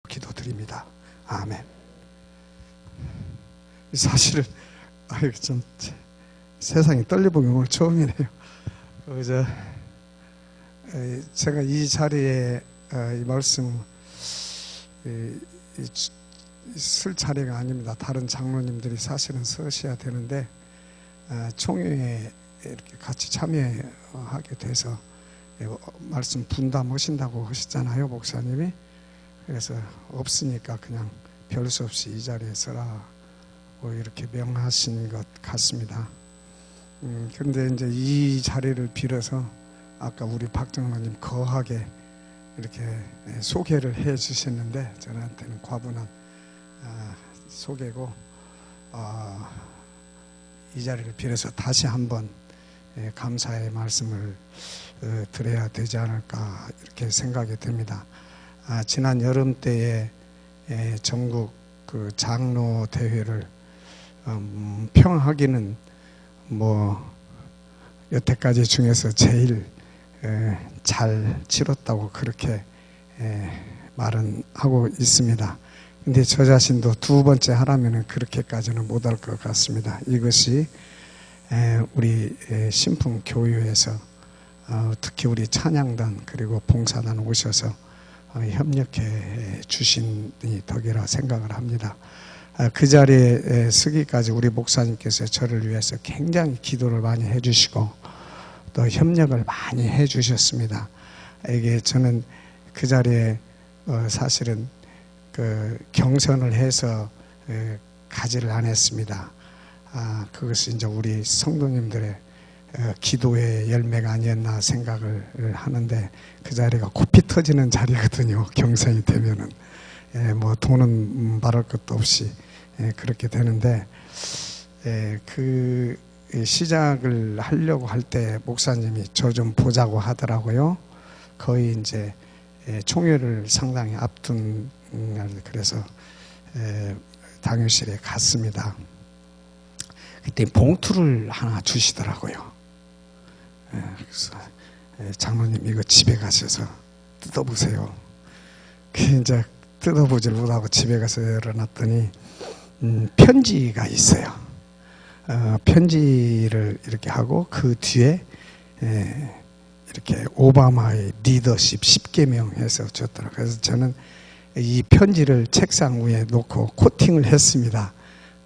기도드립니다. 아멘. 사실은 좀 세상이 떨리보기 오늘 처음이네요. 제가 이 자리에 이 말씀 쓸 자리가 아닙니다. 다른 장로님들이 사실은 쓰셔야 되는데 총회에 이렇게 같이 참여하게 돼서 말씀 분담하신다고 하셨잖아요, 목사님이. 그래서 없으니까 그냥 별 수 없이 이 자리에 서라고 이렇게 명하신 것 같습니다. 그런데 이제 이 자리를 빌어서 아까 우리 박 장로님 거하게 이렇게 소개를 해 주셨는데 저한테는 과분한 소개고, 이 자리를 빌어서 다시 한번 감사의 말씀을 드려야 되지 않을까 이렇게 생각이 됩니다. 지난 여름 때에 전국 그 장로 대회를 평하기는 여태까지 중에서 제일 잘 치렀다고 그렇게 말은 하고 있습니다. 근데 저 자신도 두 번째 하라면은 그렇게까지는 못할 것 같습니다. 이것이 우리 신풍교회에서 특히 우리 찬양단 그리고 봉사단 오셔서 협력해 주신이 덕이라 생각을 합니다. 그 자리에 서기까지 우리 목사님께서 저를 위해서 굉장히 기도를 많이 해주시고 또 협력을 많이 해주셨습니다. 이게 저는 그 자리에 사실은 그 경선을 해서 가지를 안 했습니다. 그것이 이제 우리 성도님들의 기도의 열매가 아니었나 생각을 하는데, 그 자리가 코피 터지는 자리거든요. 경선이 되면은 돈은 말할 것도 없이 그렇게 되는데, 그 시작을 하려고 할 때 목사님이 저 좀 보자고 하더라고요. 거의 이제 총회를 상당히 앞둔 날, 그래서 당회실에 갔습니다. 그때 봉투를 하나 주시더라고요. 그래서 장로님 이거 집에 가셔서 뜯어보세요. 이제 뜯어보질 못하고 집에 가서 열어놨더니 편지가 있어요. 편지를 이렇게 하고 그 뒤에 이렇게 오바마의 리더십 10계명 해서 줬더라고요. 그래서 저는 이 편지를 책상 위에 놓고 코팅을 했습니다.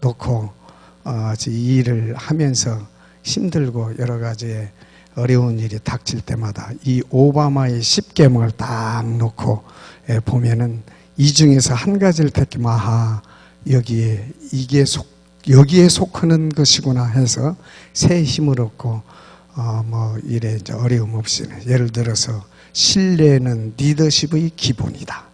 놓고 이 일을 하면서 힘들고 여러 가지의 어려운 일이 닥칠 때마다 이 오바마의 10계명을 딱 놓고 보면은 이 중에서 한 가지를 택하면 여기에 속하는 것이구나 해서 새 힘을 얻고 이래 이제 어려움 없이, 예를 들어서 신뢰는 리더십의 기본이다.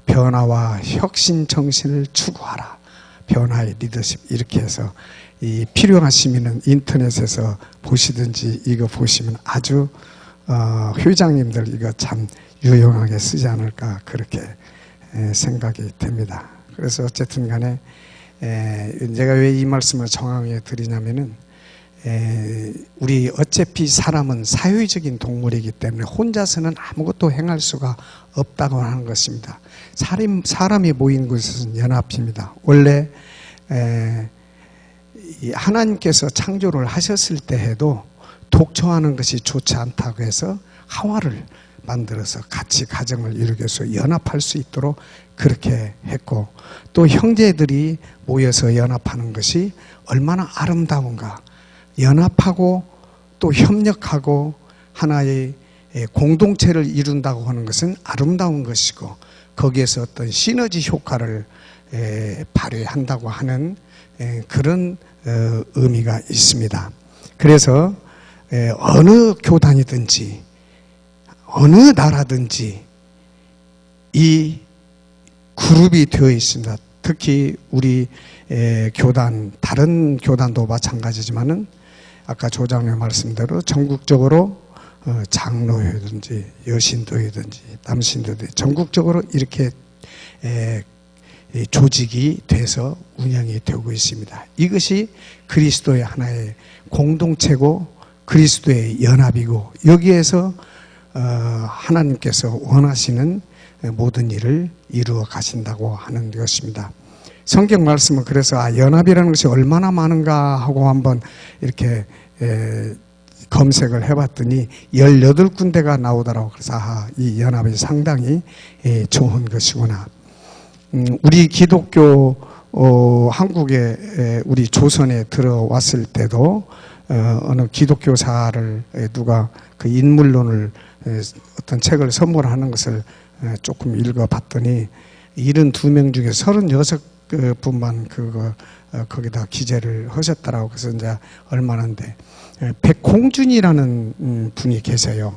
변화와 혁신 정신을 추구하라. 변화의 리더십, 이렇게 해서 이 필요하시면은 인터넷에서 보시든지 이거 보시면 아주 회장님들 이거 참 유용하게 쓰지 않을까 그렇게 생각이 됩니다. 그래서 어쨌든 간에 제가 왜 이 말씀을 정하게 드리냐면은 우리 어차피 사람은 사회적인 동물이기 때문에 혼자서는 아무것도 행할 수가 없다고 하는 것입니다. 사람이 모인 곳은 연합입니다. 원래 하나님께서 창조를 하셨을 때 해도 독처하는 것이 좋지 않다고 해서 하와를 만들어서 같이 가정을 이루기 위해서 연합할 수 있도록 그렇게 했고, 또 형제들이 모여서 연합하는 것이 얼마나 아름다운가. 연합하고 또 협력하고 하나의 공동체를 이룬다고 하는 것은 아름다운 것이고, 거기에서 어떤 시너지 효과를 발휘한다고 하는 그런 의미가 있습니다. 그래서 어느 교단이든지 어느 나라든지 이 그룹이 되어 있습니다. 특히 우리 교단, 다른 교단도 마찬가지지만은 아까 조장님 말씀대로 전국적으로 장로회든지 여신도회든지 남신도회 전국적으로 이렇게 조직이 돼서 운영이 되고 있습니다. 이것이 그리스도의 하나의 공동체고 그리스도의 연합이고, 여기에서 하나님께서 원하시는 모든 일을 이루어 가신다고 하는 것입니다. 성경 말씀은 그래서 연합이라는 것이 얼마나 많은가 하고 한번 이렇게 검색을 해봤더니 18군데가 나오더라고. 그래서 이 연합이 상당히 좋은 것이구나. 우리 기독교 한국에 우리 조선에 들어왔을 때도 어느 기독교사를 누가 그 인물론을 어떤 책을 선물하는 것을 조금 읽어봤더니 72명 중에 36분만 거기다 기재를 하셨더라고. 그래서 이제 얼마나인데 백홍준이라는 분이 계세요.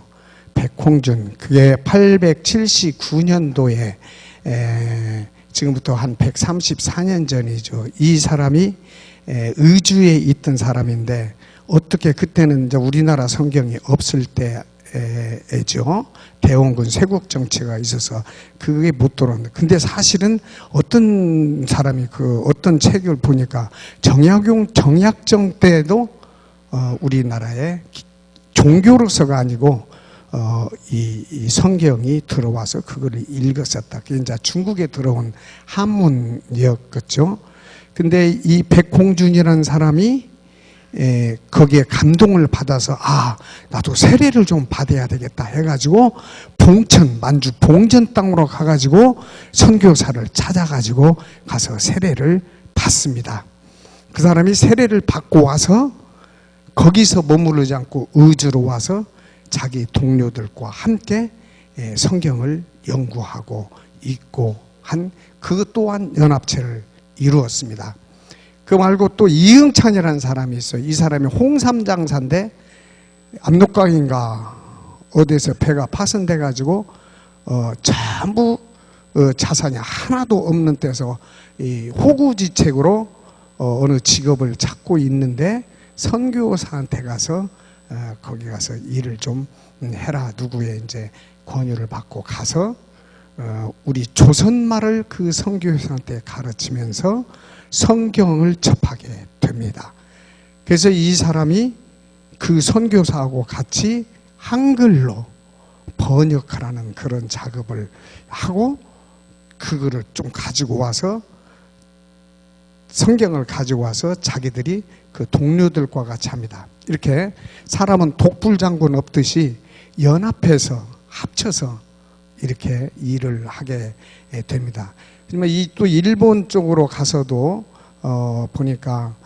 백홍준. 그게 879년도에 지금부터 한 134년 전이죠. 이 사람이 의주에 있던 사람인데 어떻게 그때는 이제 우리나라 성경이 없을 때죠. 대원군 세국 정치가 있어서 그게 못 들어왔는데, 근데 사실은 어떤 사람이 어떤 책을 보니까 정약정 때도 우리나라에 종교로서가 아니고 이 성경이 들어와서 그거를 읽었었다. 그게 이제 중국에 들어온 한문이었겠죠. 근데 이 백홍준이라는 사람이 거기에 감동을 받아서 나도 세례를 좀 받아야 되겠다 해가지고 만주 봉천 땅으로 가가지고 선교사를 찾아가지고 가서 세례를 받습니다. 그 사람이 세례를 받고 와서 거기서 머무르지 않고 의주로 와서 자기 동료들과 함께 성경을 연구하고 읽고 한 그 또한 연합체를 이루었습니다. 그 말고 또 이응찬이라는 사람이 있어요. 이 사람이 홍삼장사인데 압록강인가 어디서 배가 파손돼 가지고 전부 자산이 하나도 없는 때서 이 호구지책으로 어느 직업을 찾고 있는데 선교사한테 가서 거기 가서 일을 좀 해라 누구의 이제 권유를 받고 가서 우리 조선말을 그 선교사한테 가르치면서 성경을 접하게 됩니다. 그래서 이 사람이 그 선교사하고 같이 한글로 번역하라는 그런 작업을 하고 그거를 좀 가지고 와서 성경을 가지고 와서 자기들이 그 동료들과 같이 합니다. 이렇게 사람은 독불장군 없듯이 연합해서 합쳐서 이렇게 일을 하게 됩니다. 하지만 또 일본 쪽으로 가서도 보니까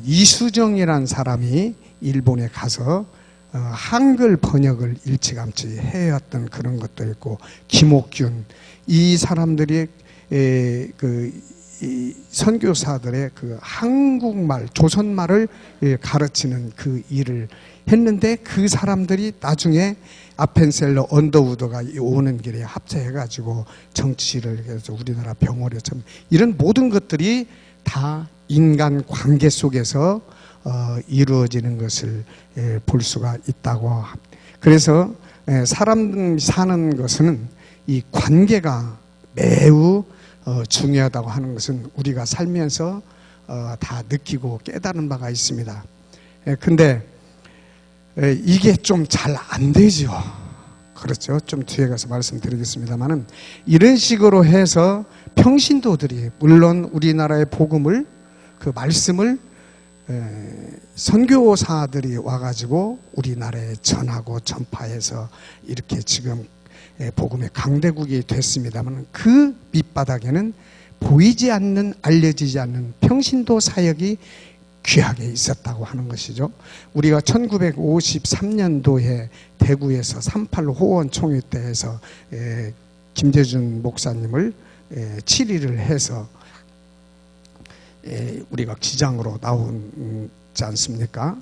이수정이라는 사람이 일본에 가서 한글 번역을 일찌감치 해왔던 그런 것도 있고, 김옥균, 이 사람들이 이 선교사들의 그 한국말, 조선말을 가르치는 그 일을 했는데, 그 사람들이 나중에 아펜셀러 언더우드가 오는 길에 합체해가지고 정치를 해서 우리나라 병원에 이런 모든 것들이 다 인간 관계 속에서 이루어지는 것을 볼 수가 있다고 합니다. 그래서 사람 사는 것은 이 관계가 매우 중요하다고 하는 것은 우리가 살면서 다 느끼고 깨달은 바가 있습니다. 근데 이게 좀 잘 안 되죠. 그렇죠. 좀 뒤에 가서 말씀드리겠습니다만은, 이런 식으로 해서 평신도들이, 물론 우리나라의 복음을, 그 말씀을 선교사들이 와가지고 우리나라에 전하고 전파해서 이렇게 지금 복음의 강대국이 됐습니다만, 그 밑바닥에는 보이지 않는, 알려지지 않는 평신도 사역이 귀하게 있었다고 하는 것이죠. 우리가 1953년도에 대구에서 38 호원 총회 때에서 김재준 목사님을 치리를 해서 우리가 기장으로 나오지 않습니까?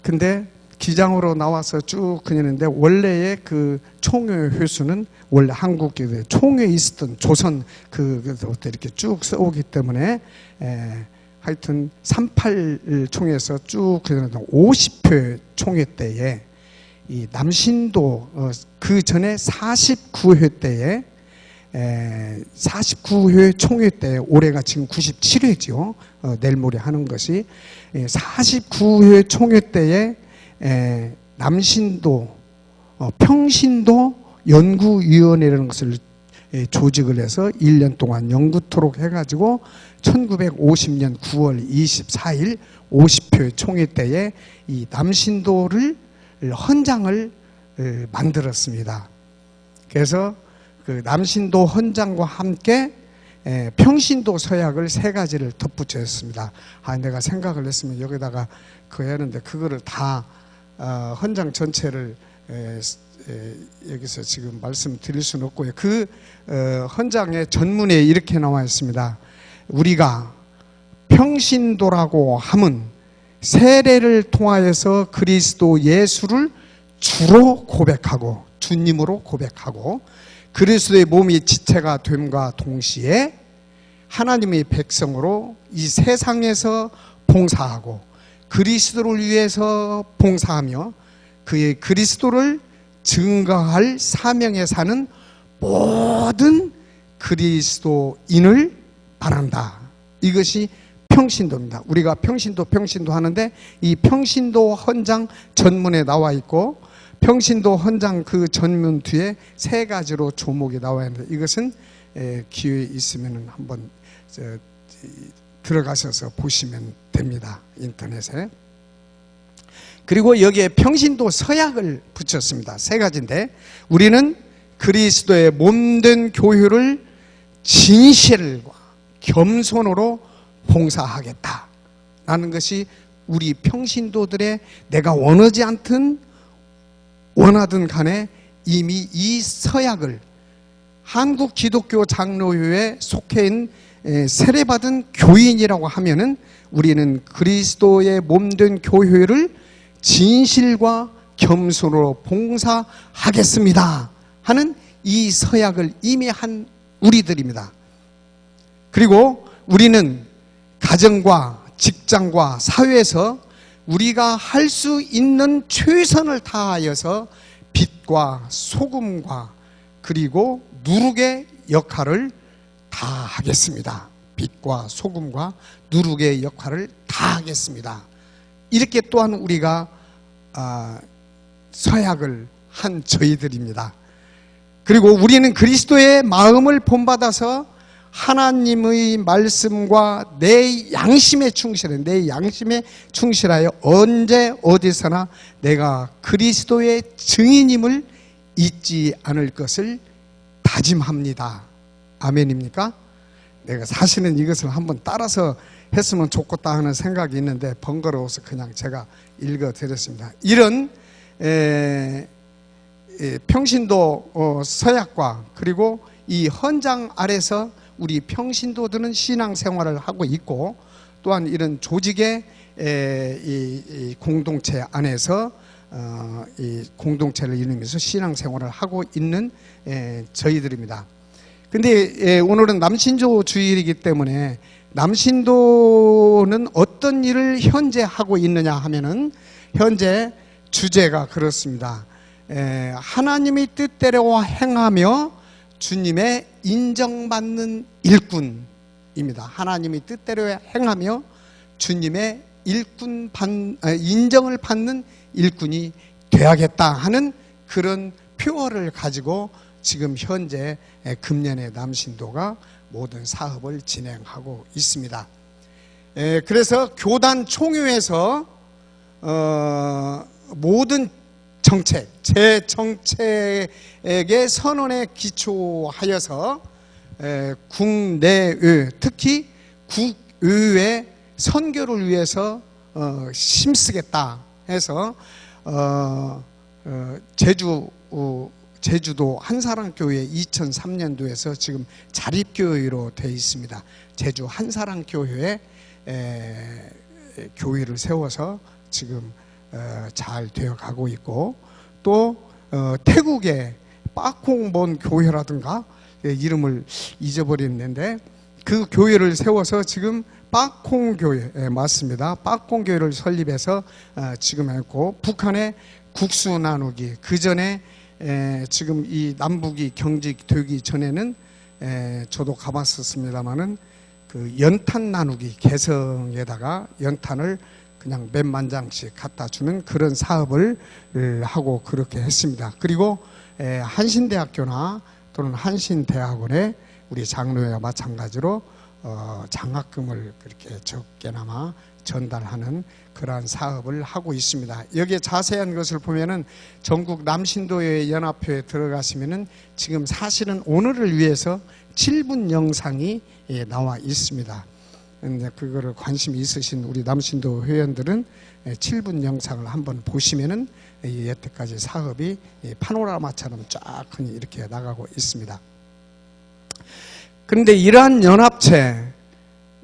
근데 기장으로 나와서 쭉 그랬는데, 원래의 그 총회 회수는 원래 한국 총회에 있었던 조선 그것부터 이렇게 쭉 써오기 때문에 하여튼 38 총회에서 쭉 50회 총회 때에 이 남신도 그 전에 49회 때에 49회 총회 때, 올해가 지금 97회죠. 내일 모레 하는 것이 49회 총회 때에 남신도 평신도 연구위원회라는 것을 조직을 해서 1년 동안 영구토록 해가지고 1950년 9월 24일 50표의 총회 때에 이 남신도를 헌장을 만들었습니다. 그래서 그 남신도 헌장과 함께 평신도 서약을 3가지를 덧붙였습니다. 내가 생각을 했으면 여기다가 그거 했는데 그거를 다 헌장 전체를 여기서 지금 말씀드릴 수는 없고요. 그 헌장의 전문에 이렇게 나와 있습니다. 우리가 평신도라고 함은 세례를 통하여서 그리스도 예수를 주로 고백하고 주님으로 고백하고 그리스도의 몸이 지체가 됨과 동시에 하나님의 백성으로 이 세상에서 봉사하고 그리스도를 위해서 봉사하며 그의 그리스도를 증거할 사명에 사는 모든 그리스도인을 바란다. 이것이 평신도입니다. 우리가 평신도 하는데 이 평신도 헌장 전문에 나와 있고 평신도 헌장 그 전문 뒤에 3가지로 조목이 나와 있는데 이것은 기회 있으면 한번 들어가셔서 보시면 됩니다. 인터넷에. 그리고 여기에 평신도 서약을 붙였습니다. 3가지인데 우리는 그리스도의 몸된 교회를 진실과 겸손으로 봉사하겠다라는 것이 우리 평신도들의 내가 원하지 않든 원하든 간에 이미 이 서약을 한국 기독교 장로교회에 속해 있는 세례받은 교인이라고 하면은 우리는 그리스도의 몸된 교회를 진실과 겸손으로 봉사하겠습니다 하는 이 서약을 이미 한 우리들입니다. 그리고 우리는 가정과 직장과 사회에서 우리가 할 수 있는 최선을 다하여서 빛과 소금과 그리고 누룩의 역할을 다 하겠습니다. 빛과 소금과 누룩의 역할을 다 하겠습니다. 이렇게 또한 우리가 서약을 한 저희들입니다. 그리고 우리는 그리스도의 마음을 본받아서 하나님의 말씀과 내 양심에 충실하여 언제 어디서나 내가 그리스도의 증인임을 잊지 않을 것을 다짐합니다. 아멘입니까? 내가 사실은 이것을 한번 따라서 했으면 좋겠다 하는 생각이 있는데 번거로워서 그냥 제가 읽어드렸습니다. 이런 평신도 서약과 그리고 이 헌장 아래서 우리 평신도들은 신앙생활을 하고 있고 또한 이런 조직의 이 공동체 안에서 이 공동체를 이루면서 신앙생활을 하고 있는 저희들입니다. 근데 오늘은 남신조 주일이기 때문에 남신도는 어떤 일을 현재 하고 있느냐 하면은 현재 주제가 그렇습니다. 하나님의 뜻대로 행하며 주님의 인정받는 일꾼입니다. 하나님의 뜻대로 행하며 주님의 인정을 받는 일꾼이 되야겠다 하는 그런 표어를 가지고 지금 현재 금년의 남신도가 모든 사업을 진행하고 있습니다. 그래서 교단 총회에서 모든 정책, 제 정책의 선언에 기초하여서 국내외, 특히 국외의 선교를 위해서 힘쓰겠다 해서 제주도 한사랑교회 2003년도에서 지금 자립교회로 되어 있습니다. 제주 한사랑교회에 교회를 세워서 지금 잘 되어가고 있고 또 태국의 빠콩본 교회라든가 이름을 잊어버렸는데 그 교회를 세워서 지금 빠콩교회 맞습니다. 빠콩교회를 설립해서 지금 했고 북한의 국수 나누기 그 전에 지금 이 남북이 경직되기 전에는 저도 가봤었습니다마는 그 연탄 나누기 개성에다가 연탄을 그냥 몇만 장씩 갖다 주는 그런 사업을 하고 그렇게 했습니다. 그리고 한신대학교나 또는 한신대학원에 우리 장로회와 마찬가지로 장학금을 그렇게 적게나마 전달하는 그러한 사업을 하고 있습니다. 여기에 자세한 것을 보면은 전국 남신도회 연합회에 들어가시면은 지금 사실은 오늘을 위해서 7분 영상이 나와 있습니다. 그거를 관심이 있으신 우리 남신도 회원들은 7분 영상을 한번 보시면은 여태까지 사업이 파노라마처럼 쫙 이렇게 나가고 있습니다. 그런데 이러한 연합체,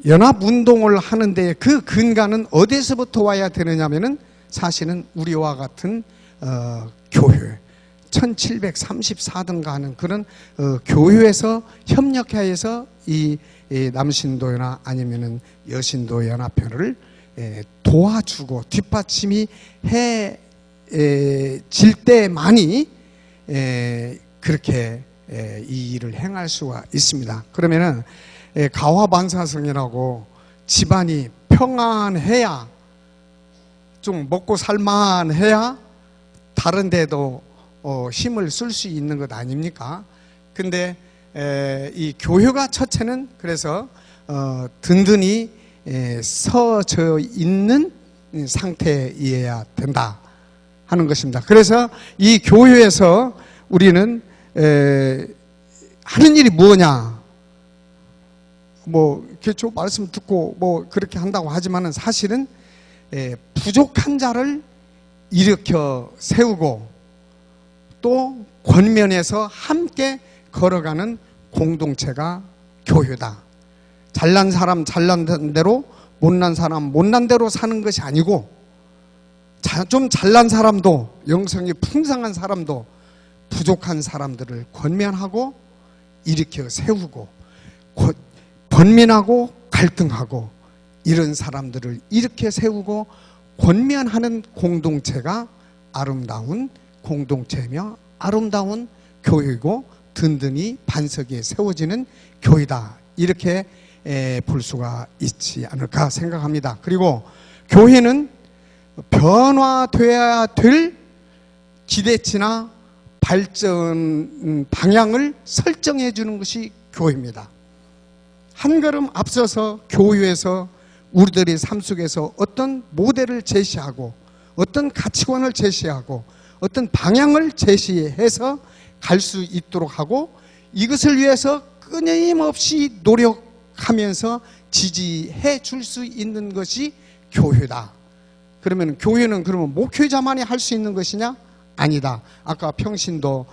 연합운동을 하는데 그 근간은 어디서부터 와야 되느냐면은 사실은 우리와 같은 교회 1734등가 하는 그런 교회에서 협력하여서 이 남신도나 아니면은 여신도 연합회를 도와주고 뒷받침이 해질 때만이 그렇게 이 일을 행할 수가 있습니다. 그러면은 가화반사성이라고 집안이 평안해야 좀 먹고 살만해야 다른 데도 힘을 쓸 수 있는 것 아닙니까? 근데 이 교회가 첫째는 그래서 든든히 서져 있는 상태이어야 된다 하는 것입니다. 그래서 이 교회에서 우리는 하는 일이 뭐냐? 뭐 개초 말씀 듣고 뭐 그렇게 한다고 하지만은 사실은 부족한 자를 일으켜 세우고 또 권면해서 함께 걸어가는 공동체가 교회다. 잘난 사람 잘난 대로, 못난 사람 못난 대로 사는 것이 아니고 좀 잘난 사람도, 영성이 풍성한 사람도 부족한 사람들을 권면하고 일으켜 세우고 권면하고 갈등하고 이런 사람들을 일으켜 세우고 권면하는 공동체가 아름다운 공동체며 아름다운 교회이고 든든히 반석에 세워지는 교회다. 이렇게 볼 수가 있지 않을까 생각합니다. 그리고 교회는 변화되어야 될 기대치나 발전 방향을 설정해 주는 것이 교회입니다. 한 걸음 앞서서 교회에서 우리들의 삶 속에서 어떤 모델을 제시하고 어떤 가치관을 제시하고 어떤 방향을 제시해서 갈 수 있도록 하고 이것을 위해서 끊임없이 노력하면서 지지해 줄 수 있는 것이 교회다. 그러면 교회는 그러면 목회자만이 할 수 있는 것이냐? 아니다. 아까 평신도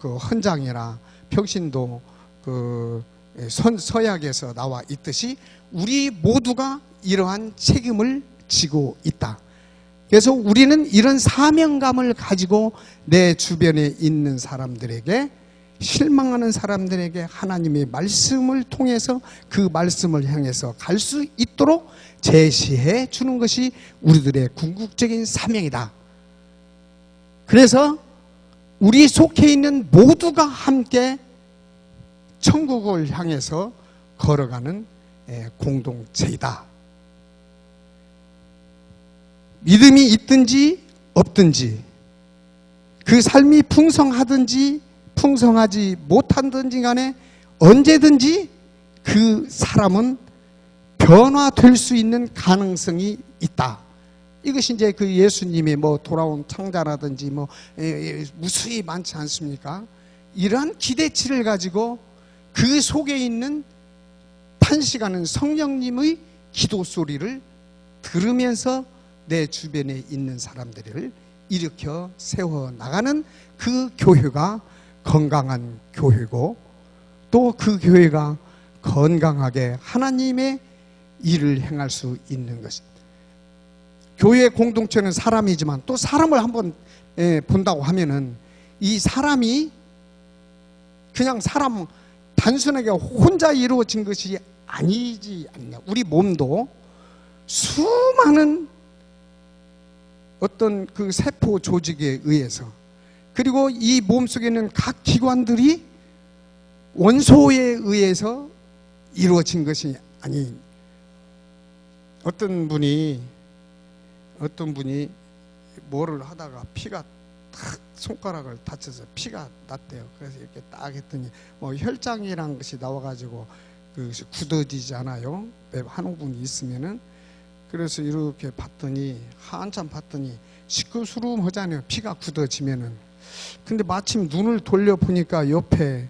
그 헌장이나 평신도 그 서약에서 나와 있듯이 우리 모두가 이러한 책임을 지고 있다. 그래서 우리는 이런 사명감을 가지고 내 주변에 있는 사람들에게, 실망하는 사람들에게 하나님의 말씀을 통해서 그 말씀을 향해서 갈 수 있도록 제시해 주는 것이 우리들의 궁극적인 사명이다. 그래서 우리 속해 있는 모두가 함께 천국을 향해서 걸어가는 공동체이다. 믿음이 있든지 없든지, 그 삶이 풍성하든지 풍성하지 못하든지 간에 언제든지 그 사람은 변화될 수 있는 가능성이 있다. 이것이 이제 그 예수님의 뭐 돌아온 창자라든지 뭐 무수히 많지 않습니까? 이러한 기대치를 가지고 그 속에 있는 탄식하는 성령님의 기도 소리를 들으면서 내 주변에 있는 사람들을 일으켜 세워 나가는 그 교회가 건강한 교회고, 또 그 교회가 건강하게 하나님의 일을 행할 수 있는 것입니다. 교회 공동체는 사람이지만 또 사람을 한번 본다고 하면은 이 사람이 그냥 사람 단순하게 혼자 이루어진 것이 아니지 않냐. 우리 몸도 수많은 어떤 그 세포 조직에 의해서, 그리고 이 몸속에 있는 각 기관들이 원소에 의해서 이루어진 것이 아니. 어떤 분이 뭐를 하다가 피가 손가락을 다쳐서 피가 났대요. 그래서 이렇게 딱 했더니 뭐 혈장이란 것이 나와가지고 그것이 굳어지잖아요. 한 5분이 있으면은. 그래서 이렇게 봤더니 한참 봤더니 시끌수름하잖아요. 피가 굳어지면은. 근데 마침 눈을 돌려 보니까 옆에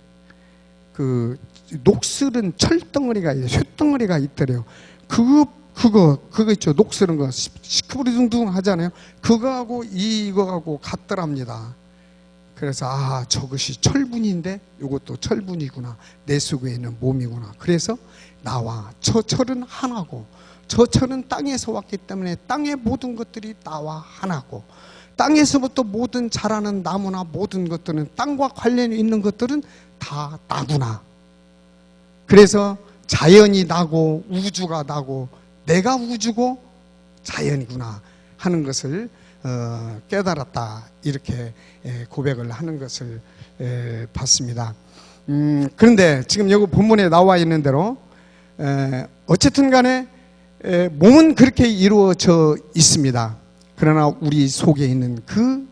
그 녹슬은 철덩어리가 쇳덩어리가 있더래요. 그거 있죠. 녹슬은 거 시커부리둥둥 하잖아요. 그거하고 이거하고 같더랍니다. 그래서 저것이 철분인데 이것도 철분이구나. 내 속에 있는 몸이구나. 그래서 나와 저 철은 하나고 저 철은 땅에서 왔기 때문에 땅의 모든 것들이 나와 하나고 땅에서부터 모든 자라는 나무나 모든 것들은 땅과 관련이 있는 것들은 다 나구나. 그래서 자연이 나고 우주가 나고 내가 우주고 자연이구나 하는 것을 깨달았다. 이렇게 고백을 하는 것을 봤습니다. 그런데 지금 여기 본문에 나와 있는 대로 어쨌든 간에 몸은 그렇게 이루어져 있습니다. 그러나 우리 속에 있는 그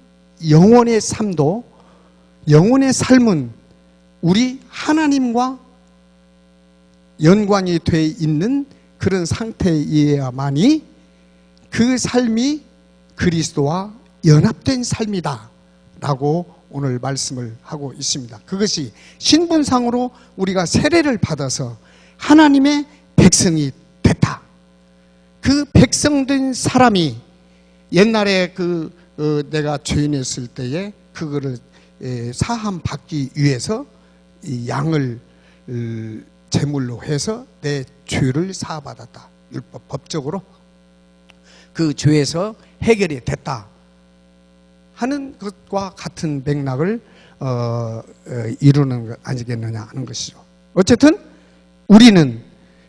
영혼의 삶도, 영혼의 삶은 우리 하나님과 연관이 돼 있는 그런 상태이어야만이 그 삶이 그리스도와 연합된 삶이다 라고 오늘 말씀을 하고 있습니다. 그것이 신분상으로 우리가 세례를 받아서 하나님의 백성이 됐다. 그 백성된 사람이 옛날에 내가 죄인했을 때에 그거를 사함 받기 위해서 이 양을 제물로 해서 내 죄를 사하받았다. 율법 법적으로 그 죄에서 해결이 됐다 하는 것과 같은 맥락을 이루는 것 아니겠느냐 하는 것이죠. 어쨌든 우리는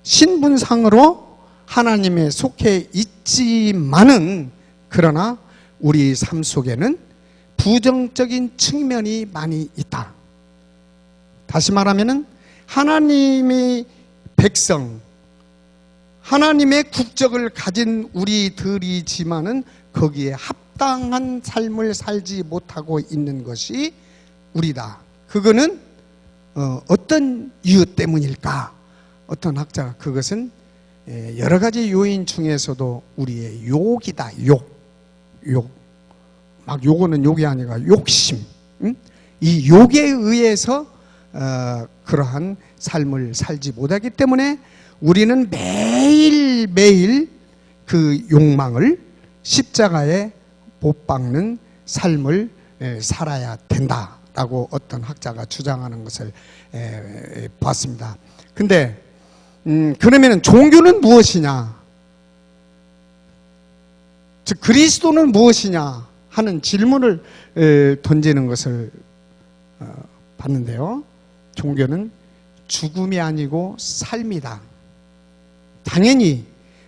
신분상으로 하나님에 속해 있지만은 그러나 우리 삶 속에는 부정적인 측면이 많이 있다. 다시 말하면은 하나님의 백성, 하나님의 국적을 가진 우리들이지만은 거기에 합당한 삶을 살지 못하고 있는 것이 우리다. 그거는 어떤 이유 때문일까? 어떤 학자가 그것은 여러 가지 요인 중에서도 우리의 욕이다. 욕. 막 요거는 욕이 아니라 욕심. 이 욕에 의해서 그러한 삶을 살지 못하기 때문에 우리는 매일매일 그 욕망을 십자가에 못 박는 삶을 살아야 된다라고 어떤 학자가 주장하는 것을 봤습니다. 근데 그러면 종교는 무엇이냐? 즉 그리스도는 무엇이냐 하는 질문을 던지는 것을 봤는데요. 종교는 죽음이 아니고 삶이다. 당연히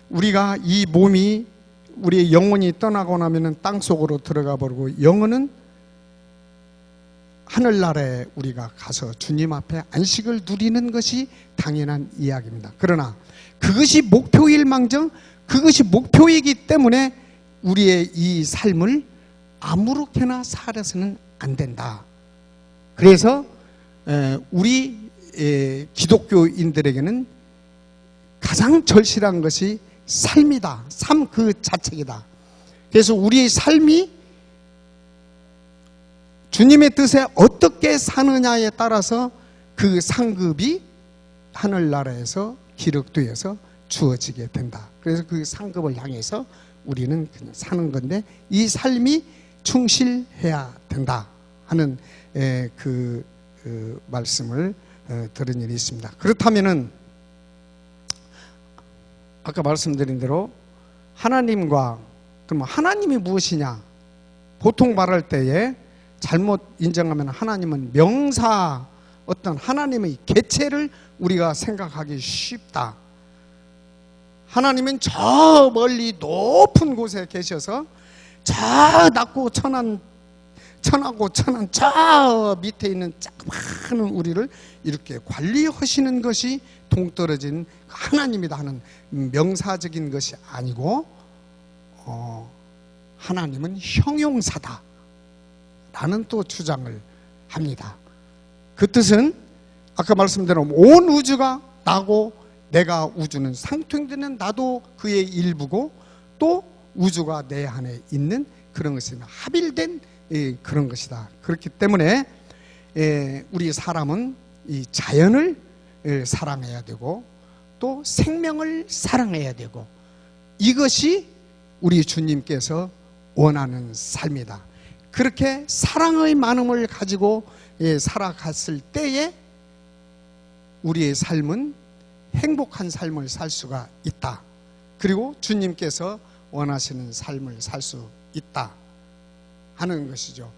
우리가 이 몸이 우리의 영혼이 떠나고 나면은 땅 속으로 들어가 버리고 영혼은 하늘나라에 우리가 가서 주님 앞에 안식을 누리는 것이 당연한 이야기입니다. 그러나 그것이 목표일망정 그것이 목표이기 때문에 우리의 이 삶을 아무렇게나 살아서는 안 된다. 그래서 우리 기독교인들에게는 가장 절실한 것이 삶이다. 삶 그 자체이다. 그래서 우리의 삶이 주님의 뜻에 어떻게 사느냐에 따라서 그 상급이 하늘나라에서 기록되어서 주어지게 된다. 그래서 그 상급을 향해서 우리는 그냥 사는 건데 이 삶이 충실해야 된다 하는 그 말씀을 들은 일이 있습니다. 그렇다면은 아까 말씀드린 대로 하나님과 그럼 하나님이 무엇이냐? 보통 말할 때에 잘못 인정하면 하나님은 명사 어떤 하나님의 개체를 우리가 생각하기 쉽다. 하나님은 저 멀리 높은 곳에 계셔서 저 낮고 천하고 천한 저 밑에 있는 많은 우리를 이렇게 관리하시는 것이 동떨어진 하나님이다 하는 명사적인 것이 아니고 하나님은 형용사다. 라는 또 주장을 합니다. 그 뜻은 아까 말씀드린 온 우주가 나고 내가 우주는 상통되는 나도 그의 일부고 또 우주가 내 안에 있는 그런 것이 합일된 그런 것이다. 그렇기 때문에 우리 사람은 이 자연을 사랑해야 되고 또 생명을 사랑해야 되고 이것이 우리 주님께서 원하는 삶이다. 그렇게 사랑의 마음을 가지고 살아갔을 때에 우리의 삶은 행복한 삶을 살 수가 있다. 그리고 주님께서 원하시는 삶을 살 수 있다 하는 것이죠.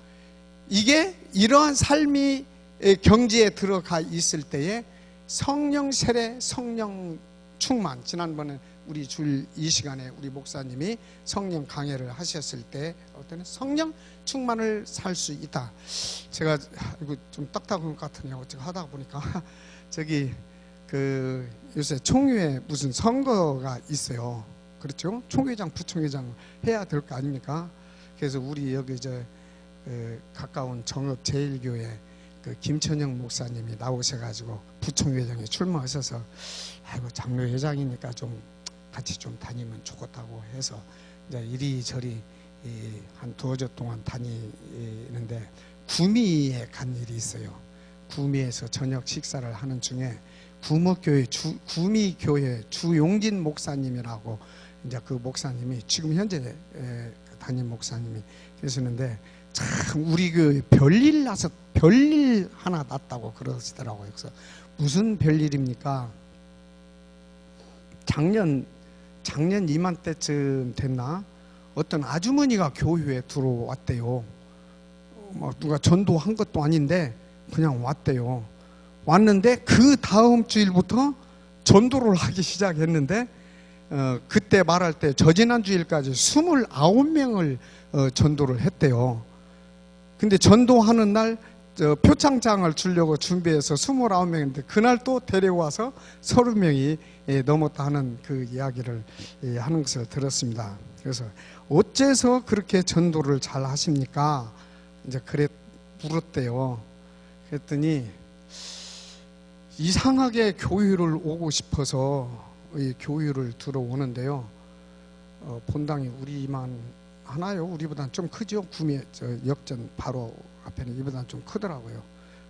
이게 이러한 삶이 경지에 들어가 있을 때에 성령 세례, 성령 충만, 지난번에 우리 줄 이 시간에 우리 목사님이 성령 강해를 하셨을 때 어떤 성령 충만을 살 수 있다. 제가 이거 좀 딱딱한 것 같으네요. 어떻게 하다 보니까 저기 그 요새 총회에 무슨 선거가 있어요. 그렇죠? 총회장, 부총회장 해야 될 거 아닙니까? 그래서 우리 여기 가까운 정읍 제일교회 그 김천영 목사님이 나오셔가지고 부총회장에 출마하셔서 아이고 장로회장이니까 좀 같이 좀 다니면 좋겠다고 해서 이제 이리저리 한 두어 주 동안 다니는데 구미에 간 일이 있어요. 구미에서 저녁 식사를 하는 중에 구목교회 구미교회 주용진 목사님이라고 이제 그 목사님이 지금 현재 담임 목사님이 계시는데 참 우리 교회 별일 나서 별일 하나 났다고 그러시더라고요. 그래서 무슨 별일입니까? 작년 이맘때쯤 됐나 어떤 아주머니가 교회에 들어왔대요. 막 누가 전도한 것도 아닌데 그냥 왔대요. 왔는데 그 다음 주일부터 전도를 하기 시작했는데 그때 말할 때 저지난 주일까지 29명을 전도를 했대요. 근데 전도하는 날 표창장을 주려고 준비해서 29명인데 그날 또 데려와서 30명이 넘었다 하는 그 이야기를 하는 것을 들었습니다. 그래서 어째서 그렇게 전도를 잘 하십니까? 이제 그래 물었대요. 그랬더니 이상하게 교회를 오고 싶어서 이 교회를 들어오는데요. 본당이 우리만 하나요? 우리보다는 좀 크죠? 구미 역전 바로 앞에는 이보다는 좀 크더라고요.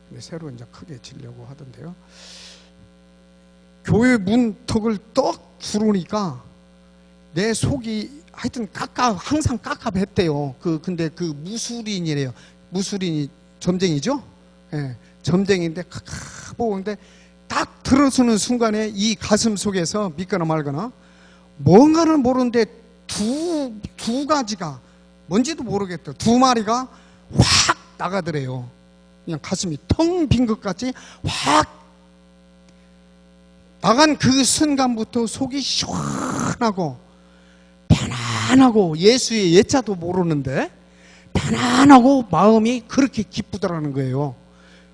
근데 새로 이제 크게 지려고 하던데요. 교회 문턱을 떡 두르니까 내 속이 하여튼 항상 깝깝했대요. 근데 그 무술인이래요. 무술인이 점쟁이죠? 예, 점쟁이인데 보는데 딱 들어서는 순간에 이 가슴 속에서 믿거나 말거나 뭔가를 모르는데 두 가지가 뭔지도 모르겠대요. 두 마리가 확 나가더래요. 그냥 가슴이 텅 빈 것 같이 확 나간 그 순간부터 속이 시원하고 편안하고 예수의 예자도 모르는데 편안하고 마음이 그렇게 기쁘더라는 거예요.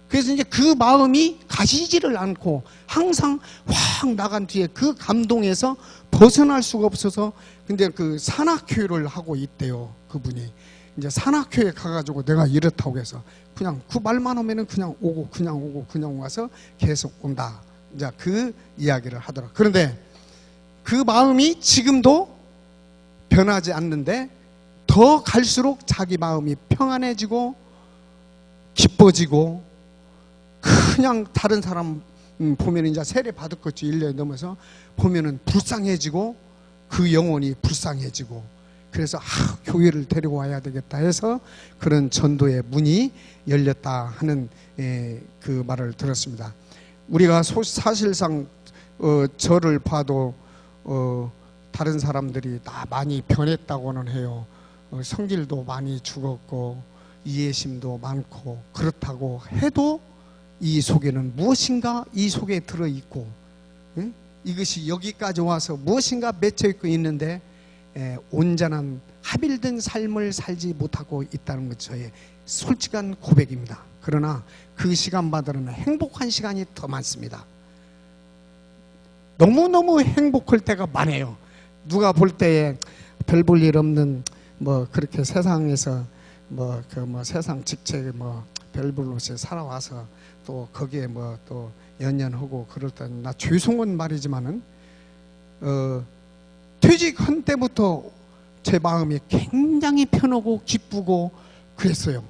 그래서 이제 그 마음이 가시지를 않고 항상 확 나간 뒤에 그 감동에서 벗어날 수가 없어서 근데 그 산악회를 하고 있대요. 그분이 이제 산악회에 가가지고 내가 이렇다고 해서 그냥 그 말만 하면은 그냥 오고 그냥 와서 계속 온다. 이제 그 이야기를 하더라. 그런데 그 마음이 지금도 변하지 않는데 더 갈수록 자기 마음이 평안해지고 기뻐지고 그냥 다른 사람 보면 이제 세례 받을 것이 1년이 넘어서 보면은 불쌍해지고 그 영혼이 불쌍해지고 그래서 교회를 데리고 와야 되겠다 해서 그런 전도의 문이 열렸다 하는 그 말을 들었습니다. 우리가 사실상 저를 봐도 다른 사람들이 다 많이 변했다고는 해요. 성질도 많이 죽었고 이해심도 많고 그렇다고 해도 이 속에는 무엇인가 이 속에 들어있고 이것이 여기까지 와서 무엇인가 맺혀있고 있는데 온전한 합일된 삶을 살지 못하고 있다는 것 저의 솔직한 고백입니다. 그러나 그 시간마다는 행복한 시간이 더 많습니다. 너무너무 행복할 때가 많아요. 누가 볼 때에 별 볼 일 없는 뭐 그렇게 세상에서 세상 직책 별불로시 살아와서 또 거기에 또 연연하고 그럴 때 나 죄송한 말이지만은 퇴직한 때부터 제 마음이 굉장히 편하고 기쁘고 그랬어요.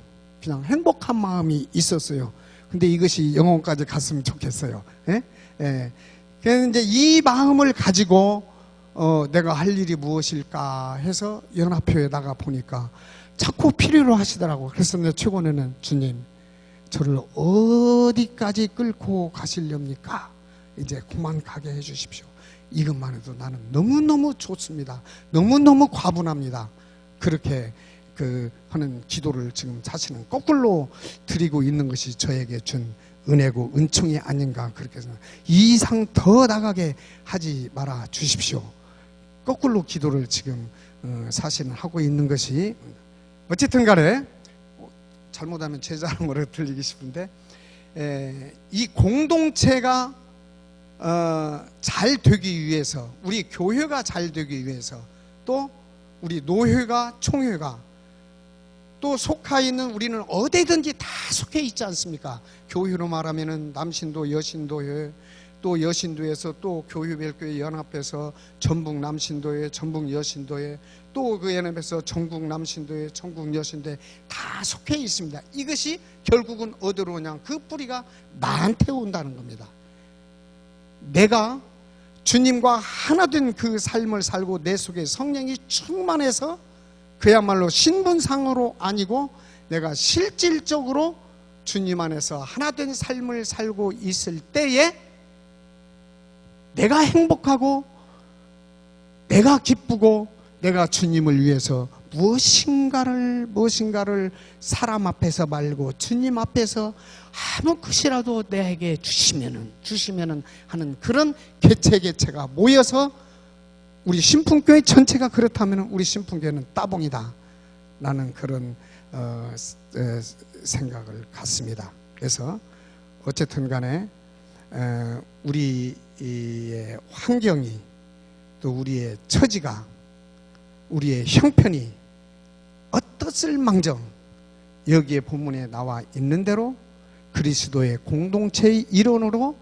그냥 행복한 마음이 있었어요. 근데 이것이 영혼까지 갔으면 좋겠어요. 예? 예. 그래서 이제 이 마음을 가지고 내가 할 일이 무엇일까 해서 연합회에 나가 보니까 자꾸 필요로 하시더라고. 그래서 내 최고는 주님, 저를 어디까지 끌고 가시렵니까? 이제 그만 가게 해 주십시오. 이것만 해도 나는 너무너무 좋습니다. 너무너무 과분합니다. 그렇게 하는 기도를 지금 자신은 거꾸로 드리고 있는 것이 저에게 준 은혜고 은총이 아닌가 그렇게 생각합니다. 이 이상 더 나가게 하지 말아 주십시오. 거꾸로 기도를 지금 사실은 하고 있는 것이, 어쨌든 간에 잘못하면 제 자랑으로 들리기 싶은데, 이 공동체가 잘 되기 위해서, 우리 교회가 잘 되기 위해서, 또 우리 노회가, 총회가, 또 속하 있는 우리는 어디든지 다 속해 있지 않습니까? 교회로 말하면은 남신도, 여신도회, 또 여신도에서 또 교회별교회 연합해서 전북 남신도회, 전북 여신도회, 또 그 연합에서 전국 남신도회, 전국 여신도회 다 속해 있습니다. 이것이 결국은 어디로 오냐? 그 뿌리가 나한테 온다는 겁니다. 내가 주님과 하나 된 그 삶을 살고 내 속에 성령이 충만해서 그야말로 신분상으로 아니고 내가 실질적으로 주님 안에서 하나 된 삶을 살고 있을 때에 내가 행복하고 내가 기쁘고 내가 주님을 위해서 무엇인가를 사람 앞에서 말고 주님 앞에서 아무 것이라도 내게 주시면은 하는 그런 개체가 모여서, 우리 신풍교회 전체가 그렇다면 우리 신풍교회는 따봉이다 라는 그런 생각을 갖습니다. 그래서 어쨌든 간에 우리의 환경이, 또 우리의 처지가, 우리의 형편이 어떻을 망정 여기에 본문에 나와 있는 대로 그리스도의 공동체의 일원으로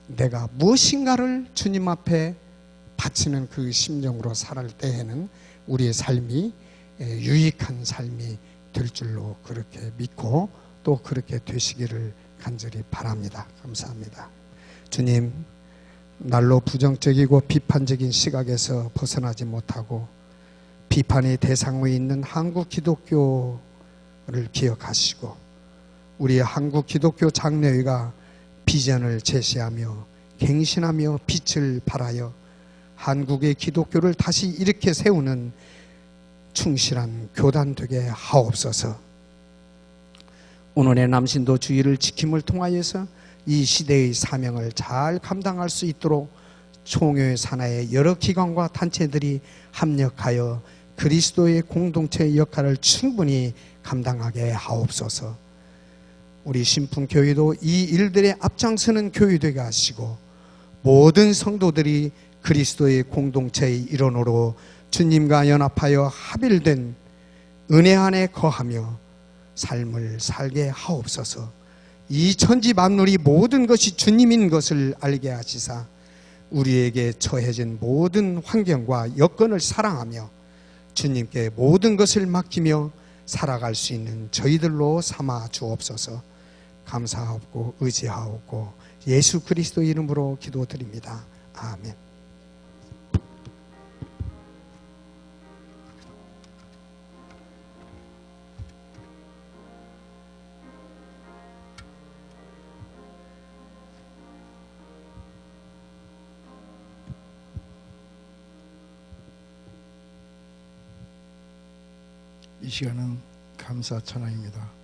내가 무엇인가를 주님 앞에 바치는 그 심정으로 살을 때에는 우리의 삶이 유익한 삶이 될 줄로 그렇게 믿고 또 그렇게 되시기를 간절히 바랍니다. 감사합니다. 주님, 날로 부정적이고 비판적인 시각에서 벗어나지 못하고 비판의 대상에 있는 한국 기독교를 기억하시고 우리 한국 기독교 장로회가 비전을 제시하며 갱신하며 빛을 발하여 한국의 기독교를 다시 일으켜 세우는 충실한 교단 되게 하옵소서. 오늘의 남신도 주의를 지킴을 통하여서 이 시대의 사명을 잘 감당할 수 있도록 총회 산하의 여러 기관과 단체들이 합력하여 그리스도의 공동체의 역할을 충분히 감당하게 하옵소서. 우리 신풍교회도 이 일들에 앞장서는 교회 되게 하시고 모든 성도들이 그리스도의 공동체의 일원으로 주님과 연합하여 합일된 은혜 안에 거하며 삶을 살게 하옵소서. 이 천지 만물이 모든 것이 주님인 것을 알게 하시사 우리에게 처해진 모든 환경과 여건을 사랑하며 주님께 모든 것을 맡기며 살아갈 수 있는 저희들로 삼아 주옵소서. 감사하고 의지하옵고 예수 그리스도 이름으로 기도드립니다. 아멘. 이 시간은 감사 찬양입니다.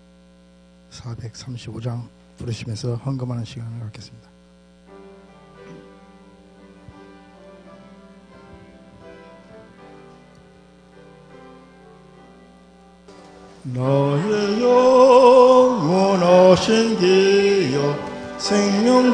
435장 부르시면서 헌금하는 시간을 갖겠습니다. 너의 영원하신 기여 생명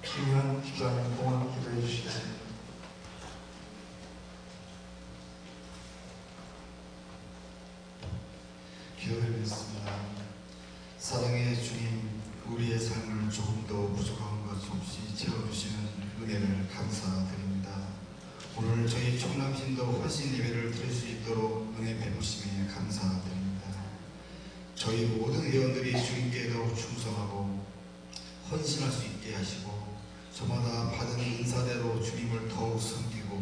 김현 집사님 공헌 기도해 주시겠습니다. 기도드리겠습니다. 사랑의 주님, 우리의 삶을 조금 더 부족한 것 없이 채워주시는 은혜를 감사드립니다. 오늘 저희 총남신도 훨씬 예배를 드릴 수 있도록 은혜 베푸심에 감사드립니다. 저희 모든 회원들이 주님께 더욱 충성하고 헌신할 수 있게 하시고 저마다 받은 은사대로 주님을 더욱 섬기고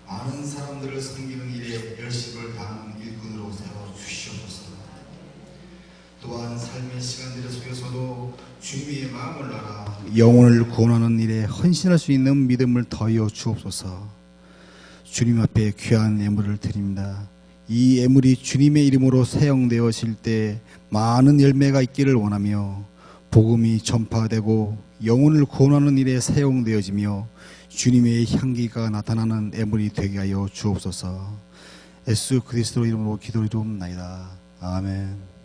많은 사람들을 섬기는 일에 열심을 다하는 일꾼으로 세워주시옵소서. 또한 삶의 시간들 속에서도 주님의 마음을 알아 영혼을 구원하는 일에 헌신할 수 있는 믿음을 더하여 주옵소서. 주님 앞에 귀한 예물을 드립니다. 이 예물이 주님의 이름으로 사용되어질 때 많은 열매가 있기를 원하며 복음이 전파되고 영혼을 구원하는 일에 사용되어지며 주님의 향기가 나타나는 예물이 되게 하여 주옵소서. 예수 그리스도 이름으로 기도드리옵나이다. 아멘.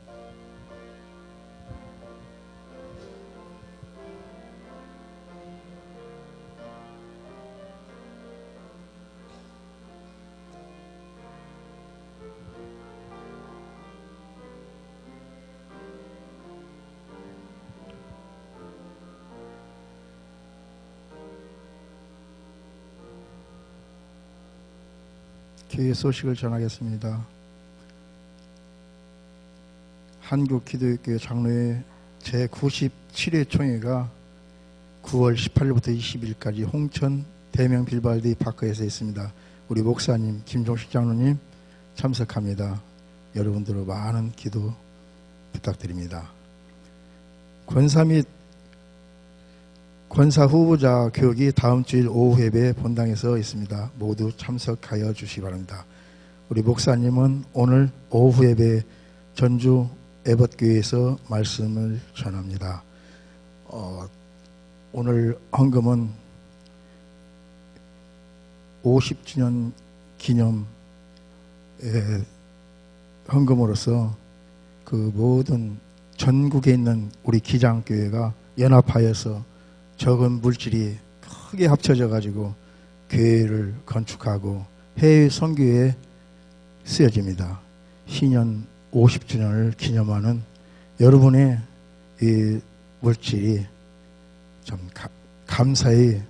교회 소식을 전하겠습니다. 한국기독교회 장로회 제97회 총회가 9월 18일부터 20일까지 홍천 대명 빌발디 파크에서 있습니다. 우리 목사님 김종식 장로님 참석합니다. 여러분들의 많은 기도 부탁드립니다. 권사 및 권사 후보자 교육이 다음 주일 오후 예배 본당에서 있습니다. 모두 참석하여 주시기 바랍니다. 우리 목사님은 오늘 오후 예배 전주 에벗교회에서 말씀을 전합니다. 오늘 헌금은 50주년 기념 헌금으로서 그 모든 전국에 있는 우리 기장교회가 연합하여서 적은 물질이 크게 합쳐져 가지고 교회를 건축하고 해외 선교에 쓰여집니다. 신년 50주년을 기념하는 여러분의 이 물질이 좀 감사히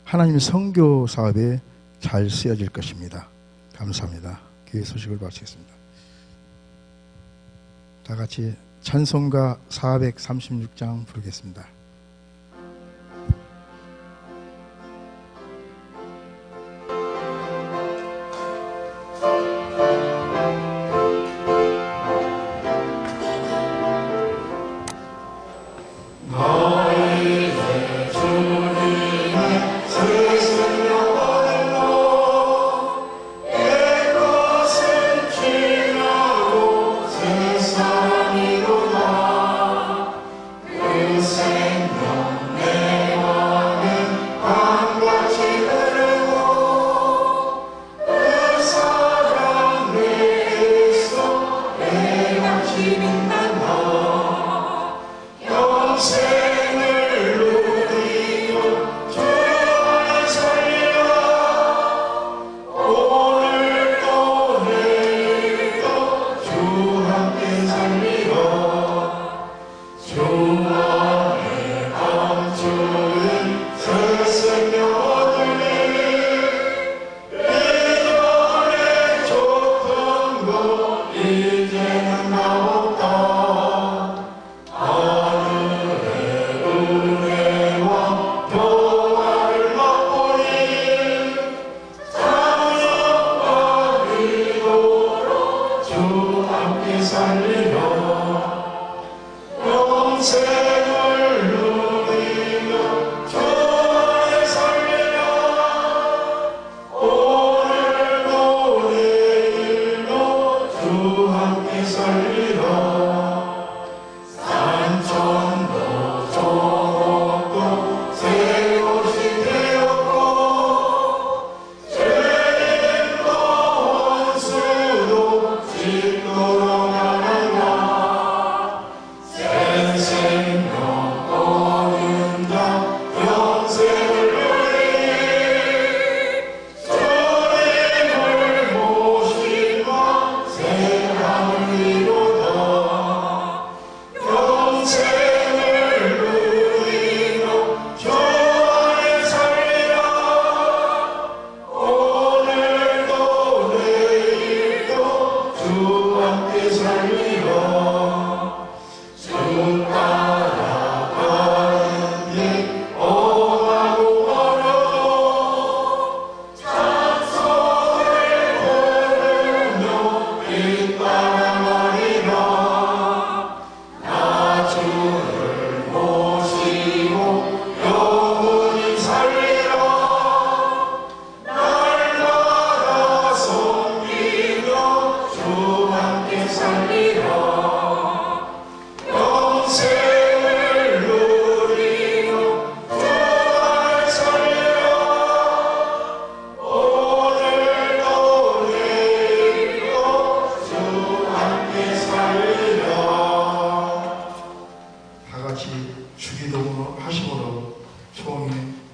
하나님 선교 사업에 잘 쓰여질 것입니다. 감사합니다. 교회 소식을 마치겠습니다. 다 같이 찬송가 436장 부르겠습니다. say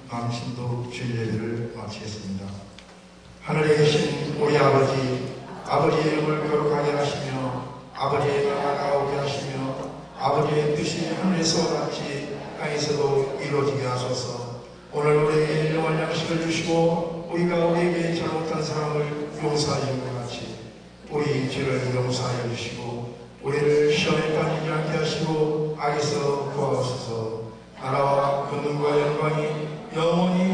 마음심도 주일 예배를 마치겠습니다. 하늘에 계신 우리 아버지, 아버지의 이름을 거룩하게 하시며 아버지의 나라가 오게 하시며 아버지의 뜻이 하늘에서 같이 땅에서도 이루어지게 하소서. 오늘 우리에게 일용할 양식을 주시고 우리가 우리에게 잘못한 사람을 용서하신 것 같이 우리 죄를 용서하여 주시고 우리를 시험에 빠지지 않게 하시고 악에서 구하옵소서. 나라와 권능과 영광이 영원히